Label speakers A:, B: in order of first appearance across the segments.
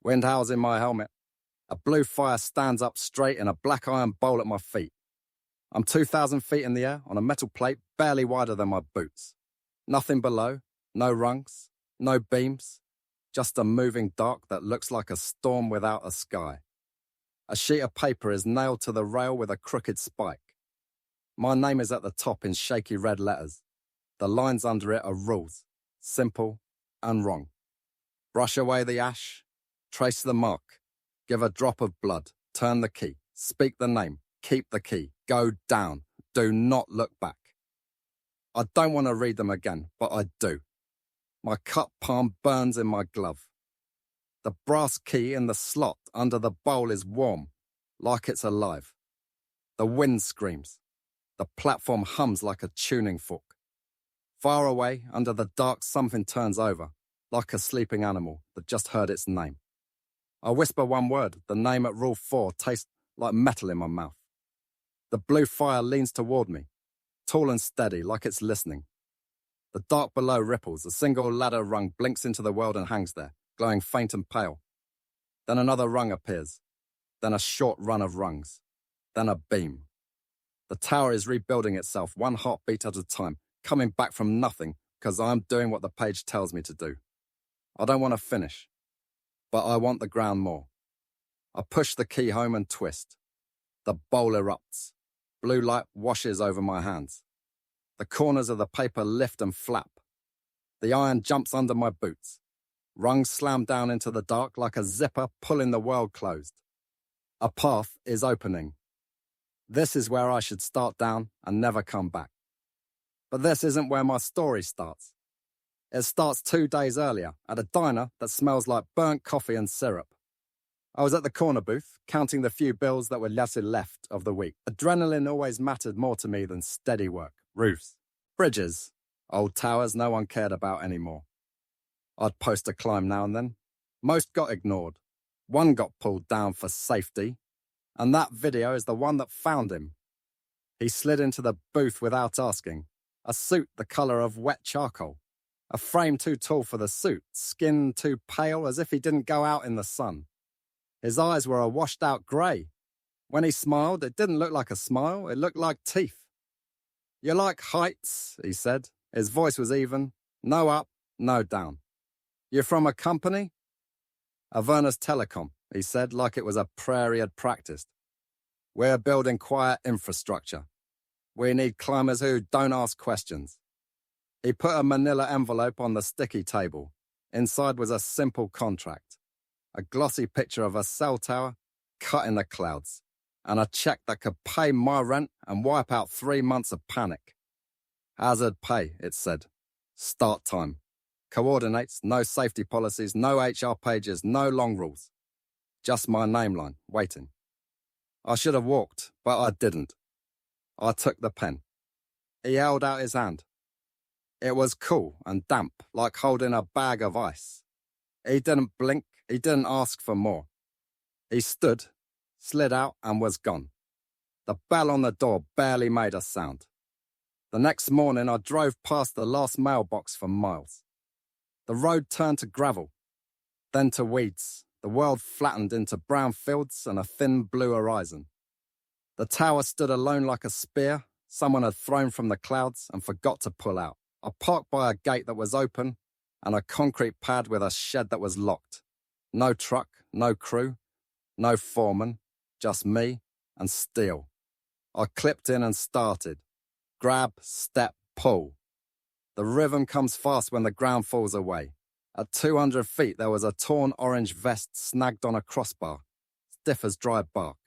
A: Wind howls in my helmet. A blue fire stands up straight in a black iron bowl at my feet. I'm 2,000 feet in the air on a metal plate barely wider than my boots. Nothing below, no rungs, no beams, just a moving dark that looks like a storm without a sky. A sheet of paper is nailed to the rail with a crooked spike. My name is at the top in shaky red letters. The lines under it are rules, simple and wrong. Brush away the ash, trace the mark, give a drop of blood, turn the key, speak the name, keep the key, go down, do not look back. I don't want to read them again, but I do. My cut palm burns in my glove. The brass key in the slot under the bowl is warm, like it's alive. The wind screams. The platform hums like a tuning fork. Far away, under the dark, something turns over, like a sleeping animal that just heard its name. I whisper one word, the name at Rule 4 tastes like metal in my mouth. The blue fire leans toward me, tall and steady, like it's listening. The dark below ripples, a single ladder rung blinks into the world and hangs there, glowing faint and pale. Then another rung appears, then a short run of rungs, then a beam. The tower is rebuilding itself, one heartbeat at a time, coming back from nothing because I'm doing what the page tells me to do. I don't want to finish, but I want the ground more. I push the key home and twist. The bowl erupts. Blue light washes over my hands. The corners of the paper lift and flap. The iron jumps under my boots. Rungs slam down into the dark like a zipper pulling the world closed. A path is opening. This is where I should start down and never come back. But this isn't where my story starts. It starts 2 days earlier at a diner that smells like burnt coffee and syrup. I was at the corner booth, counting the few bills that were left of the week. Adrenaline always mattered more to me than steady work. Roofs, bridges, old towers no one cared about anymore. I'd post a climb now and then. Most got ignored. One got pulled down for safety. And that video is the one that found him. He slid into the booth without asking. A suit the colour of wet charcoal. A frame too tall for the suit. Skin too pale as if he didn't go out in the sun. His eyes were a washed-out grey. When he smiled, it didn't look like a smile. It looked like teeth. "You like heights," he said. His voice was even. No up, no down. "You from a company?" "Avernus Telecom," he said, like it was a prayer he had practiced. "We're building quiet infrastructure. We need climbers who don't ask questions." He put a manila envelope on the sticky table. Inside was a simple contract. A glossy picture of a cell tower cut in the clouds, and a check that could pay my rent and wipe out 3 months of panic. Hazard pay, it said. Start time. Coordinates, no safety policies, no HR pages, no long rules. Just my name line, waiting. I should have walked, but I didn't. I took the pen. He held out his hand. It was cool and damp, like holding a bag of ice. He didn't blink, he didn't ask for more. He stood, slid out, and was gone. The bell on the door barely made a sound. The next morning, I drove past the last mailbox for miles. The road turned to gravel, then to weeds. The world flattened into brown fields and a thin blue horizon. The tower stood alone like a spear someone had thrown from the clouds and forgot to pull out. I parked by a gate that was open and a concrete pad with a shed that was locked. No truck, no crew, no foreman, just me and steel. I clipped in and started. Grab, step, pull. The rhythm comes fast when the ground falls away. At 200 feet, there was a torn orange vest snagged on a crossbar, stiff as dry bark.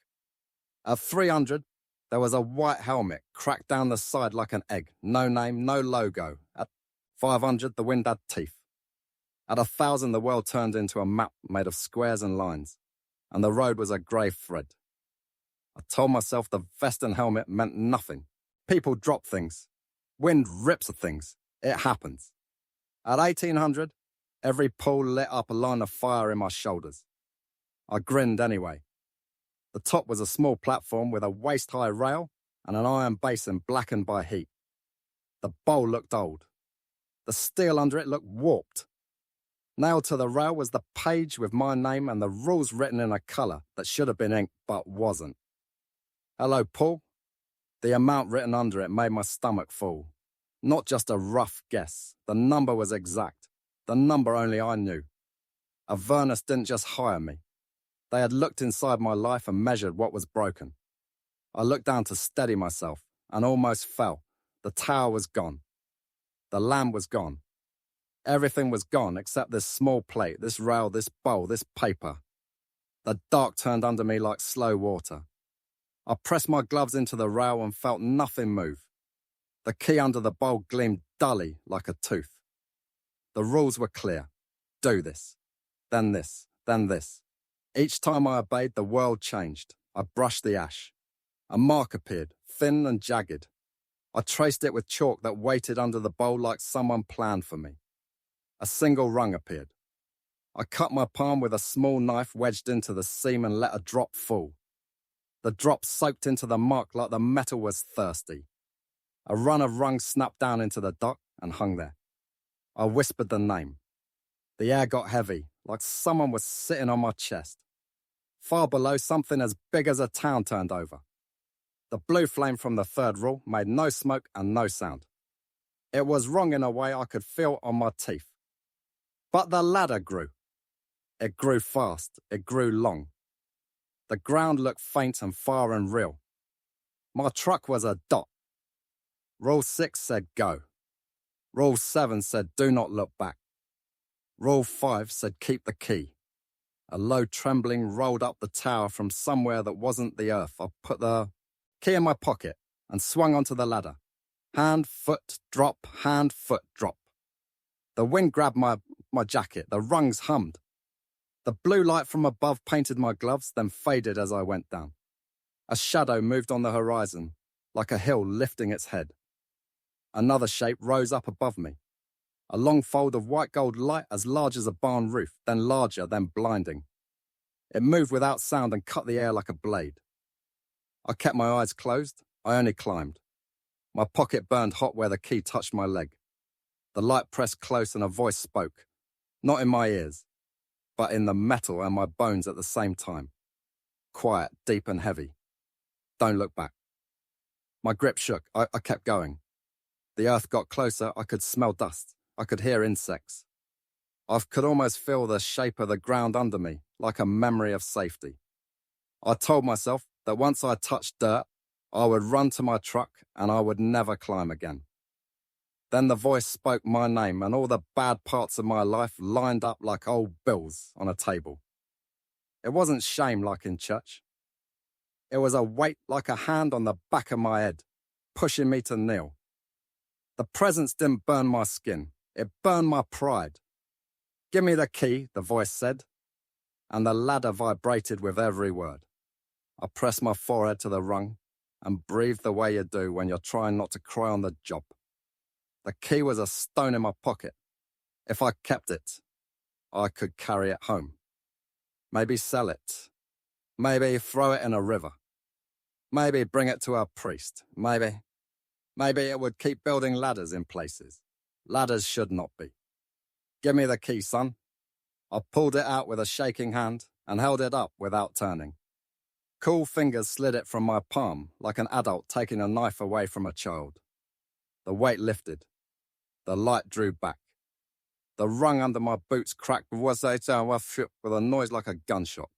A: At 300, there was a white helmet cracked down the side like an egg. No name, no logo. At 500, the wind had teeth. At 1,000, the world turned into a map made of squares and lines, and the road was a grey thread. I told myself the vest and helmet meant nothing. People drop things. Wind rips at things. It happens. At 1800, every pull lit up a line of fire in my shoulders. I grinned anyway. The top was a small platform with a waist-high rail and an iron basin blackened by heat. The bowl looked old. The steel under it looked warped. Nailed to the rail was the page with my name and the rules written in a colour that should have been ink but wasn't. Hello, Paul. The amount written under it made my stomach fall. Not just a rough guess. The number was exact. The number only I knew. Avernus didn't just hire me. They had looked inside my life and measured what was broken. I looked down to steady myself and almost fell. The tower was gone. The lamb was gone. Everything was gone except this small plate, this rail, this bowl, this paper. The dark turned under me like slow water. I pressed my gloves into the rail and felt nothing move. The key under the bowl gleamed dully like a tooth. The rules were clear. Do this. Then this. Then this. Each time I obeyed, the world changed. I brushed the ash. A mark appeared, thin and jagged. I traced it with chalk that waited under the bowl like someone planned for me. A single rung appeared. I cut my palm with a small knife wedged into the seam and let a drop fall. The drop soaked into the mark like the metal was thirsty. A run of rungs snapped down into the dock and hung there. I whispered the name. The air got heavy, like someone was sitting on my chest. Far below, something as big as a town turned over. The blue flame from the third rule made no smoke and no sound. It was wrong in a way I could feel on my teeth. But the ladder grew. It grew fast. It grew long. The ground looked faint and far and real. My truck was a dot. Rule 6 said go. Rule 7 said do not look back. Rule 5 said keep the key. A low trembling rolled up the tower from somewhere that wasn't the earth. I put the key in my pocket and swung onto the ladder. Hand, foot, drop, hand, foot, drop. The wind grabbed my jacket. The rungs hummed. The blue light from above painted my gloves, then faded as I went down. A shadow moved on the horizon, like a hill lifting its head. Another shape rose up above me. A long fold of white gold light as large as a barn roof, then larger, then blinding. It moved without sound and cut the air like a blade. I kept my eyes closed. I only climbed. My pocket burned hot where the key touched my leg. The light pressed close and a voice spoke, not in my ears, but in the metal and my bones at the same time. Quiet, deep and heavy. Don't look back. My grip shook. I kept going. The earth got closer. I could smell dust. I could hear insects. I could almost feel the shape of the ground under me, like a memory of safety. I told myself that once I touched dirt, I would run to my truck and I would never climb again. Then the voice spoke my name and all the bad parts of my life lined up like old bills on a table. It wasn't shame like in church. It was a weight like a hand on the back of my head, pushing me to kneel. The presence didn't burn my skin. It burned my pride. Give me the key, the voice said, and the ladder vibrated with every word. I pressed my forehead to the rung and breathed the way you do when you're trying not to cry on the job. The key was a stone in my pocket. If I kept it, I could carry it home. Maybe sell it. Maybe throw it in a river. Maybe bring it to a priest. Maybe it would keep building ladders in places. Ladders should not be. Give me the key, son. I pulled it out with a shaking hand and held it up without turning. Cool fingers slid it from my palm like an adult taking a knife away from a child. The weight lifted. The light drew back. The rung under my boots cracked with a noise like a gunshot.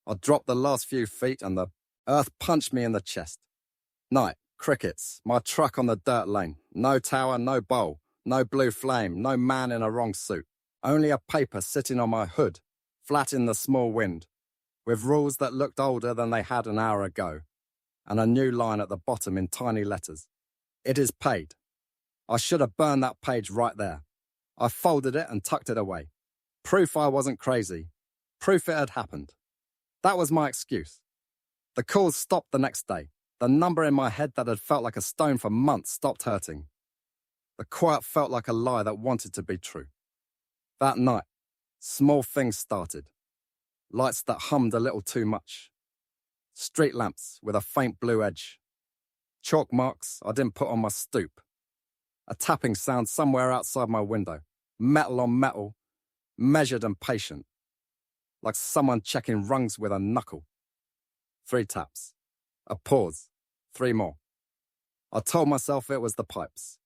A: I dropped the last few feet and the earth punched me in the chest. Night, crickets, my truck on the dirt lane. No tower, no bowl, no blue flame, no man in a wrong suit. Only a paper sitting on my hood, flat in the small wind, with rules that looked older than they had an hour ago, and a new line at the bottom in tiny letters. It is paid. I should have burned that page right there. I folded it and tucked it away. Proof I wasn't crazy. Proof it had happened. That was my excuse. The calls stopped the next day. The number in my head that had felt like a stone for months stopped hurting. The quiet felt like a lie that wanted to be true. That night, small things started. Lights that hummed a little too much. Street lamps with a faint blue edge. Chalk marks I didn't put on my stoop. A tapping sound somewhere outside my window. Metal on metal. measured and patient, like someone checking rungs with a knuckle. 3 taps. A pause. 3 more. I told myself it was the pipes.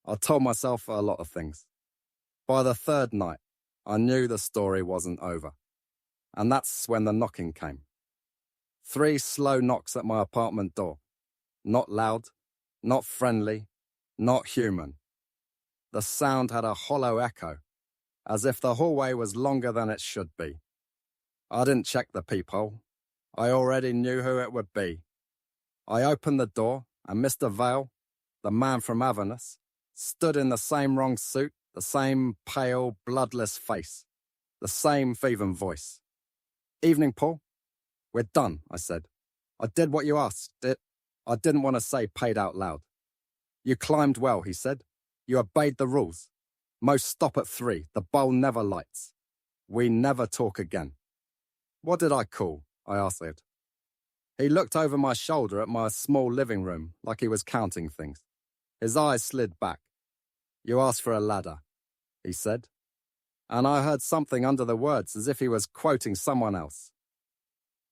A: I told myself a lot of things. By the 3rd night, I knew the story wasn't over. And that's when the knocking came. 3 slow knocks at my apartment door. Not loud, not friendly, not human. The sound had a hollow echo, as if the hallway was longer than it should be. I didn't check the peephole. I already knew who it would be. I opened the door, and Mr. Vale, the man from Avernus, stood in the same wrong suit, the same pale, bloodless face, the same thieving voice. "Evening, Paul." "We're done," I said. "I did what you asked. I didn't want to say paid out loud." "You climbed well," he said. "You obeyed the rules. Most stop at 3. The bowl never lights. We never talk again." "What did I call?" I asked him. He looked over my shoulder at my small living room like he was counting things. His eyes slid back. "You asked for a ladder," he said. And I heard something under the words as if he was quoting someone else.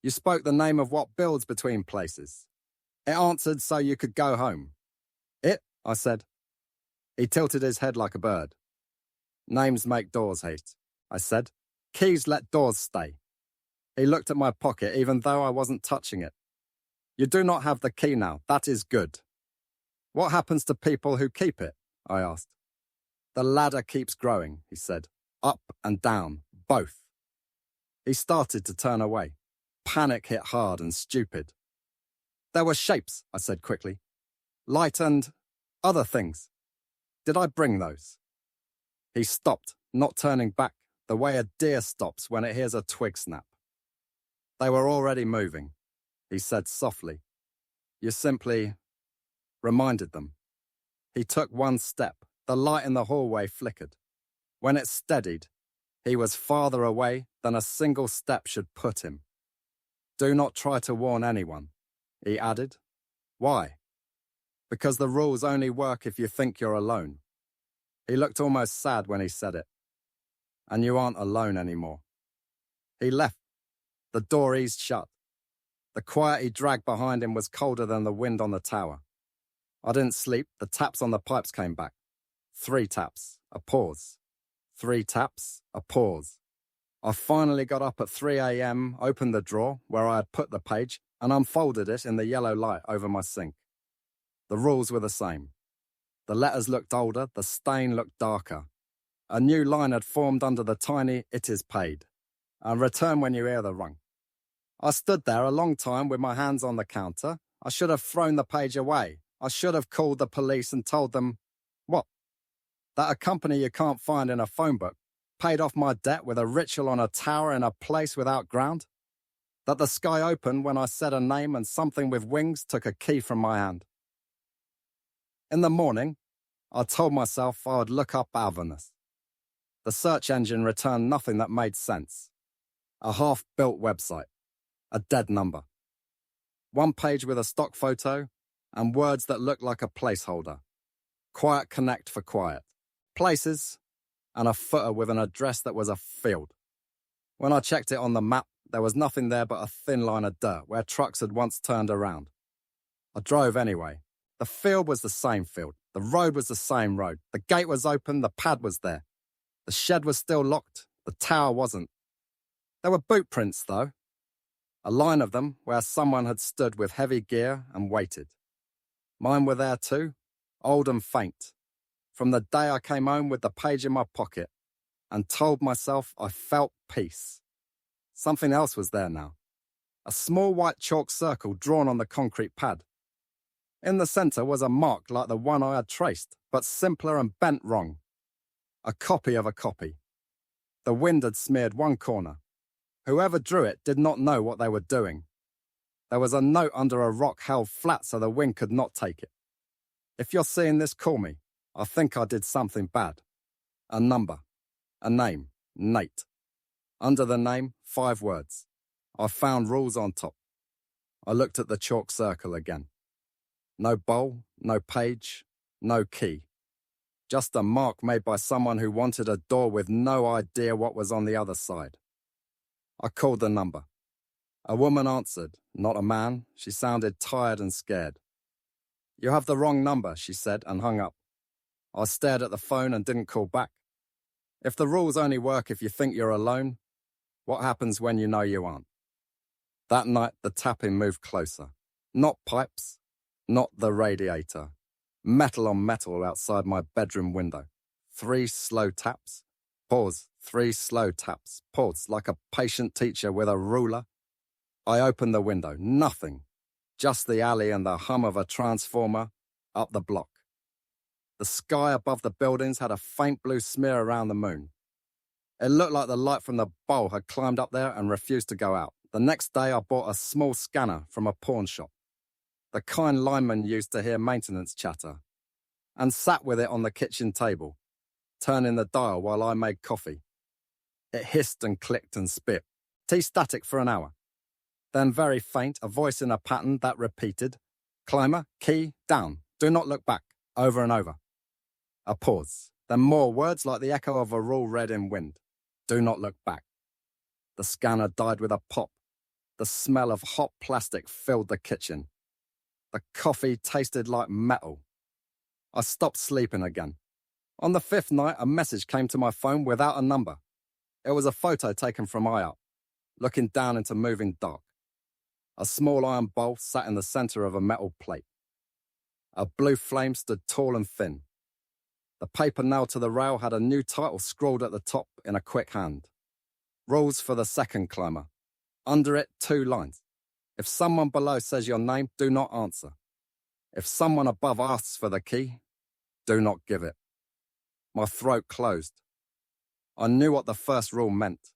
A: "You spoke the name of what builds between places. It answered so you could go home." "It?" I said. He tilted his head like a bird. "Names make doors hate," I said. "Keys let doors stay." He looked at my pocket even though I wasn't touching it. "You do not have the key now. That is good." "What happens to people who keep it?" I asked. "The ladder keeps growing," he said. "Up and down, both." He started to turn away. Panic hit hard and stupid. "There were shapes," I said quickly. "Light and other things. Did I bring those?" He stopped, not turning back, the way a deer stops when it hears a twig snap. "They were already moving," he said softly. "You simply reminded them." He took 1 step. The light in the hallway flickered. When it steadied, he was farther away than a single step should put him. "Do not try to warn anyone," he added. "Why?" "Because the rules only work if you think you're alone." He looked almost sad when he said it. "And you aren't alone anymore." He left. The door eased shut. The quiet he dragged behind him was colder than the wind on the tower. I didn't sleep. The taps on the pipes came back. 3 taps, a pause. 3 taps, a pause. I finally got up at 3 a.m., opened the drawer where I had put the page, and unfolded it in the yellow light over my sink. The rules were the same. The letters looked older, the stain looked darker. A new line had formed under the tiny "It is paid," and "Return when you hear the rung." I stood there a long time with my hands on the counter. I should have thrown the page away. I should have called the police and told them, what? That a company you can't find in a phone book paid off my debt with a ritual on a tower in a place without ground? That the sky opened when I said a name and something with wings took a key from my hand? In the morning, I told myself I would look up Avernus. The search engine returned nothing that made sense. A half-built website. A dead number. 1 page with a stock photo and words that looked like a placeholder. Quiet Connect for quiet. Places, and a footer with an address that was a field. When I checked it on the map, there was nothing there but a thin line of dirt where trucks had once turned around. I drove anyway. The field was the same field. The road was the same road. The gate was open, the pad was there. The shed was still locked, the tower wasn't. There were boot prints, though. A line of them where someone had stood with heavy gear and waited. Mine were there too, old and faint. From the day I came home with the page in my pocket and told myself I felt peace. Something else was there now. A small white chalk circle drawn on the concrete pad. In the centre was a mark like the one I had traced, but simpler and bent wrong. A copy of a copy. The wind had smeared one corner. Whoever drew it did not know what they were doing. There was a note under a rock held flat so the wind could not take it. If you're seeing this, call me. I think I did something bad. A number. A name. Nate. Under the name, 5 words. I found rules on top. I looked at the chalk circle again. No bowl, no page, no key. just a mark made by someone who wanted a door with no idea what was on the other side. I called the number. A woman answered, not a man. She sounded tired and scared. "You have the wrong number," she said, and hung up. I stared at the phone and didn't call back. If the rules only work if you think you're alone, what happens when you know you aren't? That night, the tapping moved closer. Not pipes, not the radiator. Metal on metal outside my bedroom window. 3 slow taps. Pause. 3 slow taps. Pause, like a patient teacher with a ruler. I opened the window. Nothing. Just the alley and the hum of a transformer up the block. The sky above the buildings had a faint blue smear around the moon. It looked like the light from the bowl had climbed up there and refused to go out. The next day, I bought a small scanner from a pawn shop. The kind lineman used to hear maintenance chatter, and sat with it on the kitchen table, turning the dial while I made coffee. It hissed and clicked and spit. T-static for an hour. Then very faint, a voice in a pattern that repeated, "Climber, key, down, do not look back," over and over. A pause, then more words like the echo of a rule read in wind. "Do not look back." The scanner died with a pop. The smell of hot plastic filled the kitchen. The coffee tasted like metal. I stopped sleeping again. On the 5th night, a message came to my phone without a number. It was a photo taken from eye up, looking down into moving dark. A small iron bowl sat in the center of a metal plate. A blue flame stood tall and thin. The paper nailed to the rail had a new title scrawled at the top in a quick hand. "Rules for the second climber." Under it, 2 lines. If someone below says your name, do not answer. If someone above asks for the key, do not give it. My throat closed. I knew what the first rule meant.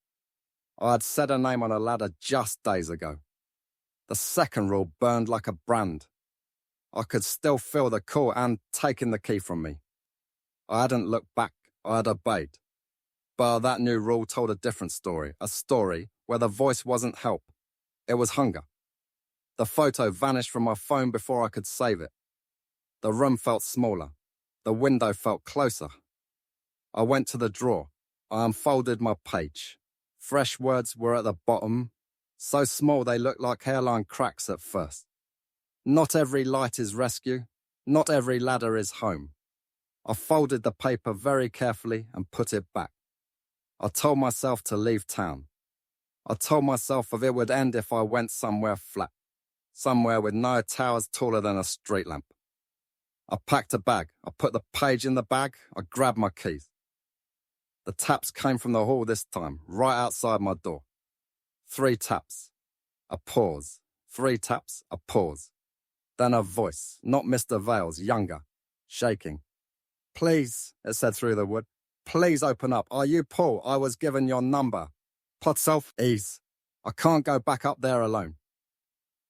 A: I had said a name on a ladder just days ago. The second rule burned like a brand. I could still feel the call and taking the key from me. I hadn't looked back. I had obeyed. But that new rule told a different story, a story where the voice wasn't help. It was hunger. The photo vanished from my phone before I could save it. The room felt smaller. The window felt closer. I went to the drawer. I unfolded my page. Fresh words were at the bottom, so small they looked like hairline cracks at first. Not every light is rescue. Not every ladder is home. I folded the paper very carefully and put it back. I told myself to leave town. I told myself it would end if I went somewhere flat, somewhere with no towers taller than a street lamp. I packed a bag. I put the page in the bag. I grabbed my keys. The taps came from the hall this time, right outside my door. 3 taps. A pause. 3 taps. A pause. Then a voice, not Mr. Vales, younger, shaking. "Please," it said through the wood. "Please open up. Are you Paul? I was given your number. Pot self, ease. I can't go back up there alone."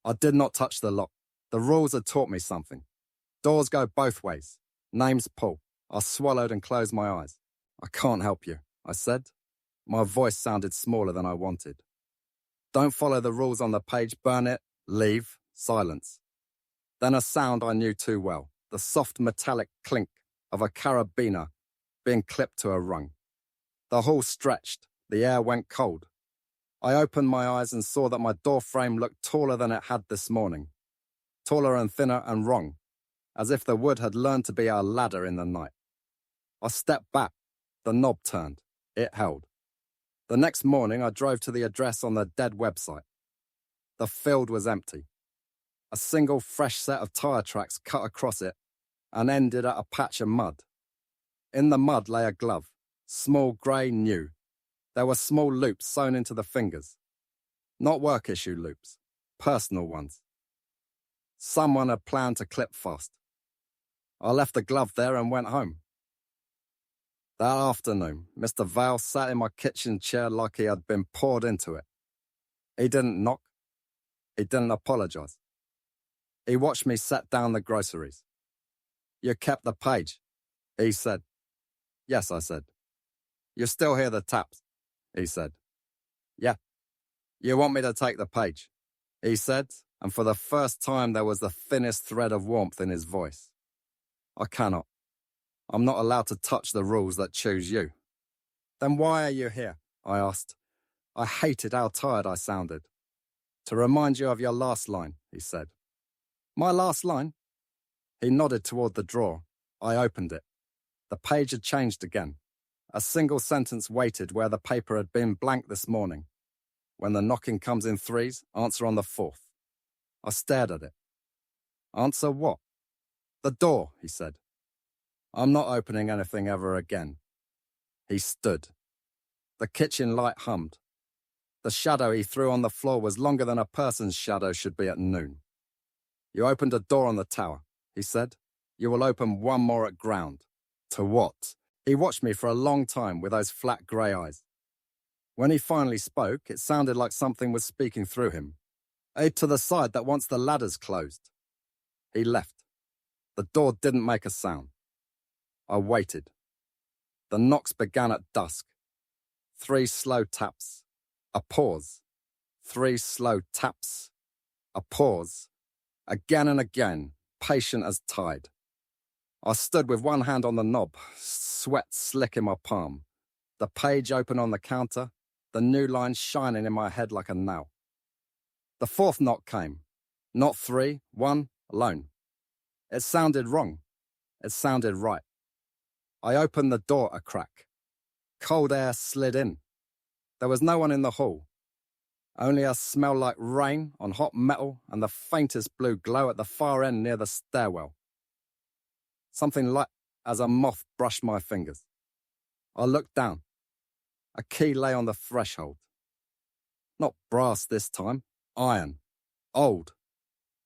A: I did not touch the lock. The rules had taught me something. Doors go both ways. Name's Paul. I swallowed and closed my eyes. "I can't help you," I said. My voice sounded smaller than I wanted. "Don't follow the rules on the page. Burn it. Leave." Silence. Then a sound I knew too well. The soft metallic clink of a carabiner being clipped to a rung. The hall stretched. The air went cold. I opened my eyes and saw that my door frame looked taller than it had this morning. Taller and thinner and wrong, as if the wood had learned to be a ladder in the night. I stepped back. The knob turned. It held. The next morning, I drove to the address on the dead website. The field was empty. A single fresh set of tire tracks cut across it and ended at a patch of mud. In the mud lay a glove, small, grey, new. There were small loops sewn into the fingers. Not work issue loops, personal ones. Someone had planned to clip fast. I left the glove there and went home. That afternoon, Mr. Vale sat in my kitchen chair like he had been poured into it. He didn't knock. He didn't apologize. He watched me set down the groceries. "You kept the page," he said. "Yes," I said. "You still hear the taps," he said. "Yeah." "You want me to take the page," he said, and for the first time there was the thinnest thread of warmth in his voice. "I cannot." I'm not allowed to touch the rules that choose you. Then why are you here? I asked. I hated how tired I sounded. To remind you of your last line, he said. My last line? He nodded toward the drawer. I opened it. The page had changed again. A single sentence waited where the paper had been blank this morning. When the knocking comes in threes, answer on the fourth. I stared at it. Answer what? The door, he said. I'm not opening anything ever again. He stood. The kitchen light hummed. The shadow he threw on the floor was longer than a person's shadow should be at noon. You opened a door on the tower, he said. You will open one more at ground. To what? He watched me for a long time with those flat grey eyes. When he finally spoke, it sounded like something was speaking through him. Aid to the side that once the ladder's closed. He left. The door didn't make a sound. I waited. The knocks began at dusk. 3 slow taps. A pause. 3 slow taps. A pause. Again and again, patient as tide. I stood with one hand on the knob, sweat slick in my palm. The page open on the counter, the new line shining in my head like a nail. The 4th knock came. Not 3, 1, alone. It sounded wrong. It sounded right. I opened the door a crack. Cold air slid in. There was no one in the hall. Only a smell like rain on hot metal and the faintest blue glow at the far end near the stairwell. Something light as a moth brushed my fingers. I looked down. A key lay on the threshold. Not brass this time, iron. Old.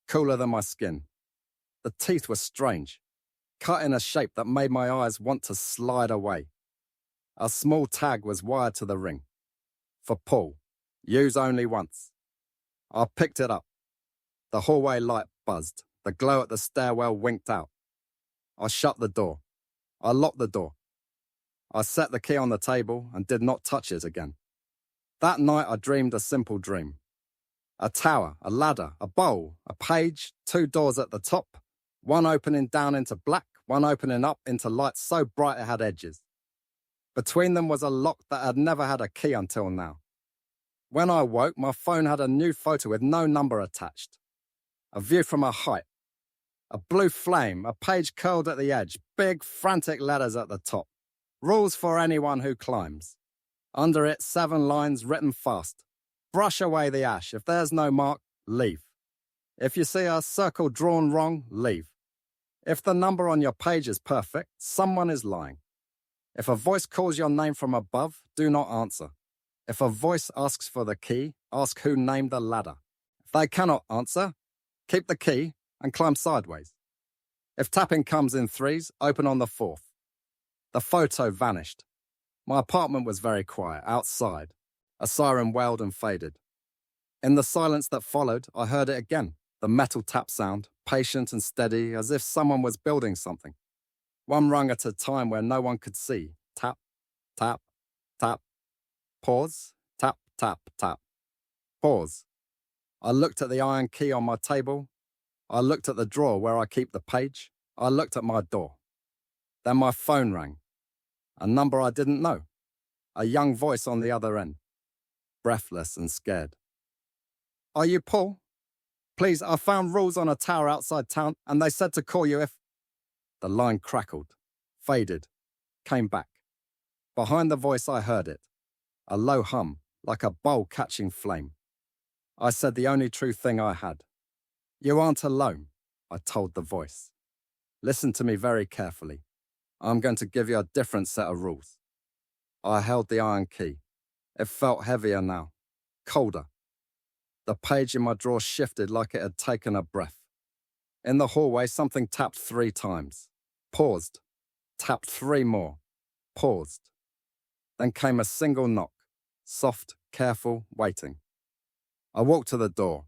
A: Cooler than my skin. The teeth were strange, cut in a shape that made my eyes want to slide away. A small tag was wired to the ring. For Paul. Use only once. I picked it up. The hallway light buzzed. The glow at the stairwell winked out. I shut the door. I locked the door. I set the key on the table and did not touch it again. That night I dreamed a simple dream. A tower, a ladder, a bowl, a page, 2 doors at the top, one opening down into black, one opening up into light so bright it had edges. Between them was a lock that had never had a key until now. When I woke, my phone had a new photo with no number attached. A view from a height. A blue flame, a page curled at the edge, big frantic letters at the top. Rules for anyone who climbs. Under it, 7 lines written fast. Brush away the ash. If there's no mark, leave. If you see a circle drawn wrong, leave. If the number on your page is perfect, someone is lying. If a voice calls your name from above, do not answer. If a voice asks for the key, ask who named the ladder. If they cannot answer, keep the key and climb sideways. If tapping comes in threes, open on the 4th. The photo vanished. My apartment was very quiet, outside. A siren wailed and faded. In the silence that followed, I heard it again, the metal tap sound, patient and steady, as if someone was building something. One rung at a time where no one could see. Tap, tap, tap. Pause, tap, tap, tap. Pause. I looked at the iron key on my table. I looked at the drawer where I keep the page. I looked at my door. Then my phone rang. A number I didn't know. A young voice on the other end. Breathless and scared. Are you Paul? Please, I found rules on a tower outside town and they said to call you if... The line crackled, faded, came back. Behind the voice I heard it. A low hum, like a bowl catching flame. I said the only true thing I had. You aren't alone, I told the voice. Listen to me very carefully. I'm going to give you a different set of rules. I held the iron key. It felt heavier now, colder. The page in my drawer shifted like it had taken a breath. In the hallway, something tapped 3 times. Paused. Tapped 3 more. Paused. Then came a single knock. Soft, careful, waiting. I walked to the door.